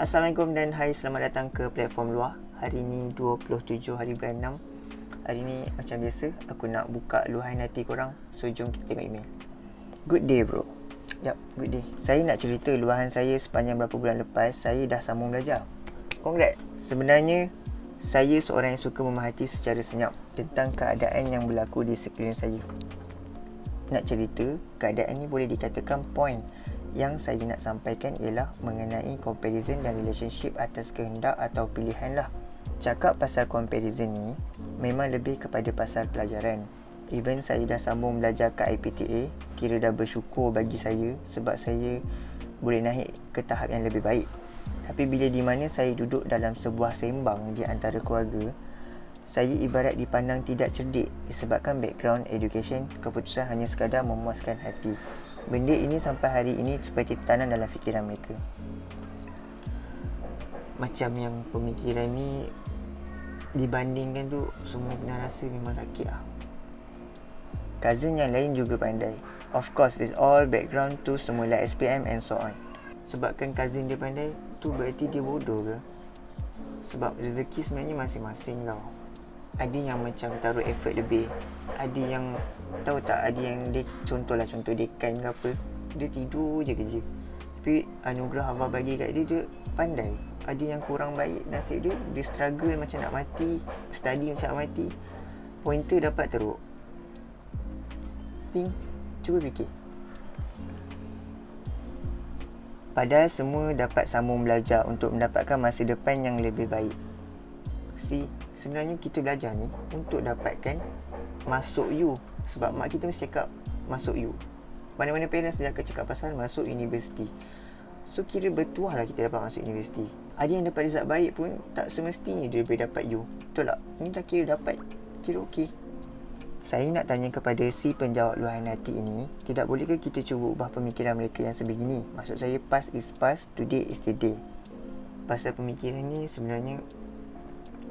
Assalamualaikum dan hai, selamat datang ke platform luar. Hari ni 27 hari bulan 6. Hari ni macam biasa aku nak buka luahan hati korang. So jom kita tengok email. Good day bro. Yap, good day. Saya nak cerita luahan saya sepanjang berapa bulan lepas saya dah sambung belajar. Congrats. Sebenarnya saya seorang yang suka memerhati secara senyap tentang keadaan yang berlaku di sekeliling saya. Nak cerita, keadaan ni boleh dikatakan point yang saya nak sampaikan ialah mengenai comparison dan relationship atas kehendak atau pilihan lah. Cakap pasal comparison ni memang lebih kepada pasal pelajaran. Even saya dah sambung belajar ke IPTA, kira dah bersyukur bagi saya sebab saya boleh naik ke tahap yang lebih baik. Tapi bila di mana saya duduk dalam sebuah sembang di antara keluarga, saya ibarat dipandang tidak cerdik disebabkan background education, keputusan hanya sekadar memuaskan hati. Benda ini sampai hari ini seperti tanam dalam fikiran mereka. Macam yang pemikiran ni dibandingkan tu, semua pernah rasa memang sakit lah. Cousin yang lain juga pandai. Of course, with all background tu semula SPM and so on. Sebabkan cousin dia pandai, tu berarti dia bodoh ke? Sebab rezeki sebenarnya masing-masing tau. Ada yang macam taruh effort lebih. Ada yang, tahu tak, ada yang dia, contoh dekan ke apa, dia tidur je kerja. Tapi anugerah Allah bagi kat dia, dia pandai. Ada yang kurang baik nasib dia, dia struggle macam nak mati, study macam nak mati, pointer dapat teruk. Cuba fikir. Padahal semua dapat sambung belajar untuk mendapatkan masa depan yang lebih baik. Sebenarnya kita belajar ni untuk dapatkan masuk U. Sebab mak kita mesti cakap masuk U. Mana-mana parents dia akan cakap pasal masuk universiti. So kira bertuah lah kita dapat masuk universiti. Ada yang dapat result baik pun tak semestinya dia boleh dapat U. Betul tak? Ni tak kira dapat, kira okey. Saya nak tanya kepada si penjawab luahan hati ini, tidak bolehkah kita cuba ubah pemikiran mereka yang sebegini? Maksud saya, past is past, today is today. Pasal pemikiran ni sebenarnya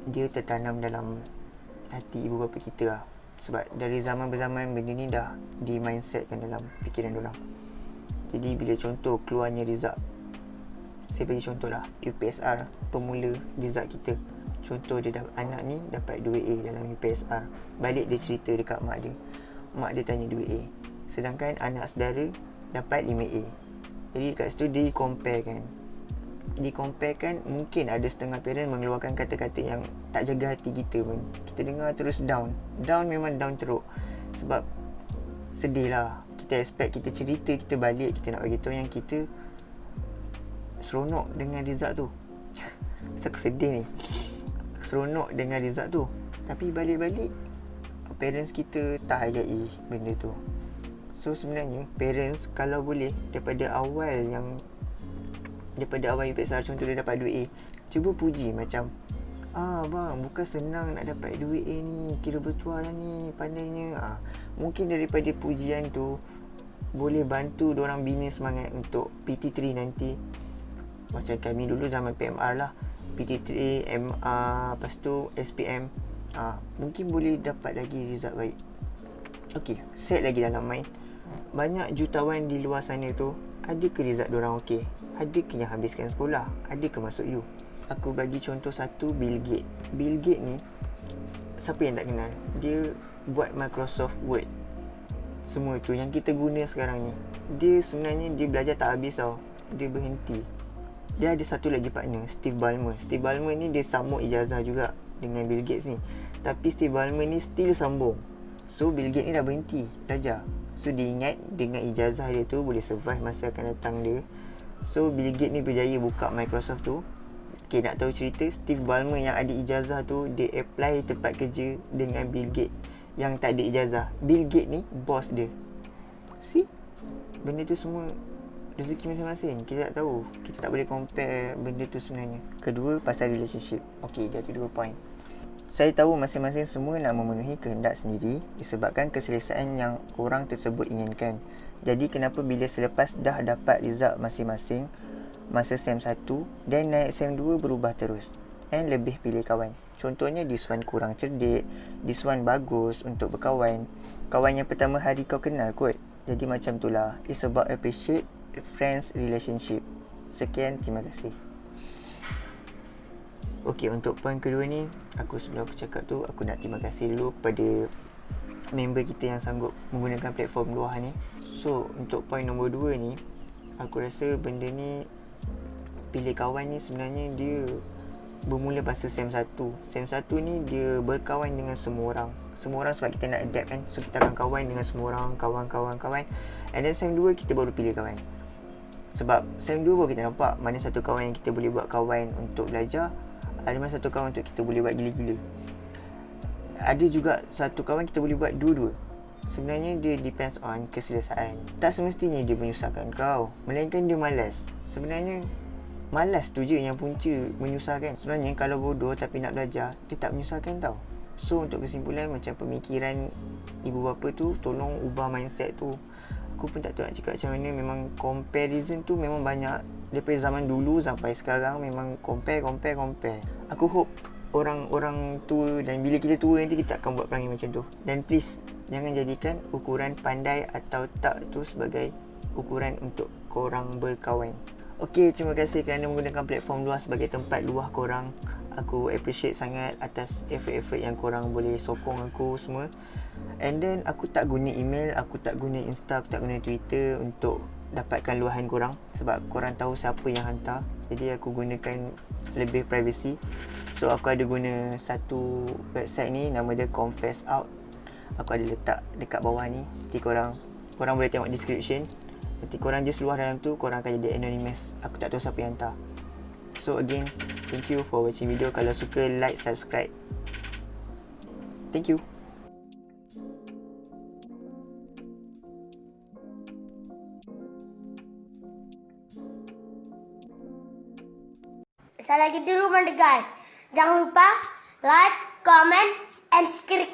dia tertanam dalam hati ibu bapa kita lah. Sebab dari zaman berzaman benda ni dah di mindsetkan dalam fikiran diorang. Jadi bila contoh keluarnya result, saya bagi contoh lah UPSR, pemula result kita. Contoh dia anak ni dapat 2A dalam UPSR. Balik dia cerita dekat mak dia. Mak dia tanya 2A. Sedangkan anak saudara dapat 5A. Jadi dekat situ dia comparekan, mungkin ada setengah parent mengeluarkan kata-kata yang tak jaga hati kita pun. Kita dengar terus down. Down memang down teruk. Sebab sedih lah. Kita expect, kita cerita, kita balik, kita nak bagi tahu yang kita seronok dengan result tu. Aku sedih ni. Seronok dengan result tu. Tapi balik-balik parents kita tak hargai benda tu. So sebenarnya parents kalau boleh daripada awal UPSR, contoh dia dapat 2A, cuba puji macam, bang, bukan senang nak dapat 2A ni, kira bertuah lah ni, pandainya. Mungkin daripada pujian tu boleh bantu diorang bina semangat untuk PT3 nanti. Macam kami dulu zaman PMR lah, PT3, MR, lepas tu SPM, mungkin boleh dapat lagi result baik. Okay, set lagi dalam mind, banyak jutawan di luar sana tu, ada ke result diorang okey? Ada ke yang habiskan sekolah? Ada ke masuk U? Aku bagi contoh satu, Bill Gates. Bill Gates ni, siapa yang tak kenal? Dia buat Microsoft Word. Semua tu yang kita guna sekarang ni. Dia sebenarnya dia belajar tak habis tau. Dia berhenti. Dia ada satu lagi partner, Steve Ballmer. Steve Ballmer ni dia sambung ijazah juga dengan Bill Gates ni. Tapi Steve Ballmer ni still sambung. So Bill Gates ni dah berhenti belajar. So dia ingat dengan ijazah dia tu boleh survive masa akan datang dia. So Bill Gates ni berjaya buka Microsoft tu. Okay, nak tahu cerita, Steve Ballmer yang ada ijazah tu, dia apply tempat kerja dengan Bill Gates yang tak ada ijazah. Bill Gates ni bos dia. Benda tu semua rezeki masing-masing. Kita tak tahu, kita tak boleh compare benda tu sebenarnya. Kedua, pasal relationship. Okay, dia ada 2 point. Saya tahu masing-masing semua nak memenuhi kehendak sendiri disebabkan keselesaan yang orang tersebut inginkan. Jadi kenapa bila selepas dah dapat result masing-masing masa SEM 1 dan naik SEM 2 berubah terus and lebih pilih kawan. Contohnya this one kurang cerdik, this one bagus untuk berkawan. Kawan yang pertama hari kau kenal kot. Jadi macam tu lah. It's about appreciate friends relationship. Sekian, terima kasih. Okey, untuk poin kedua ni, sebelum aku cakap tu, aku nak terima kasih dulu kepada member kita yang sanggup menggunakan platform luar ni. So, untuk poin nombor 2 ni, aku rasa benda ni, pilih kawan ni sebenarnya dia bermula pasal SEM 1. SEM 1 ni dia berkawan dengan semua orang. Semua orang sebab kita nak adapt kan. So, kita akan kawan dengan semua orang, kawan. And then SEM 2 kita baru pilih kawan. Sebab SEM 2 baru kita nampak mana satu kawan yang kita boleh buat kawan untuk belajar, ada mana satu kawan untuk kita boleh buat gila-gila. Ada juga satu kawan kita boleh buat dua-dua. Sebenarnya dia depends on keselesaan. Tak semestinya dia menyusahkan kau, melainkan dia malas. Sebenarnya malas tu je yang punca menyusahkan. Sebenarnya kalau bodoh tapi nak belajar, dia tak menyusahkan tau. So untuk kesimpulan, macam pemikiran ibu bapa tu, tolong ubah mindset tu. Aku pun tak tahu nak cakap macam mana. Memang comparison tu memang banyak. Daripada zaman dulu sampai sekarang memang compare. Aku hope orang-orang tua, dan bila kita tua nanti kita akan buat perangai macam tu. Dan please, jangan jadikan ukuran pandai atau tak tu sebagai ukuran untuk korang berkawan. Okey, terima kasih kerana menggunakan platform luar sebagai tempat luah korang. Aku appreciate sangat atas effort-effort yang korang boleh sokong aku semua. And then aku tak guna email, aku tak guna Insta, aku tak guna Twitter untuk dapatkan luahan korang, sebab korang tahu siapa yang hantar. Jadi aku gunakan lebih privacy. So aku ada guna satu website ni, nama dia Confess Out. Aku ada letak dekat bawah ni. Nanti korang boleh tengok description. Nanti korang just luah dalam tu, korang akan jadi anonymous. Aku tak tahu siapa yang hantar. So again, thank you for watching video. Kalau suka, like, subscribe. Thank you. Sekali lagi dulu mana guys. Jangan lupa like, comment, and subscribe.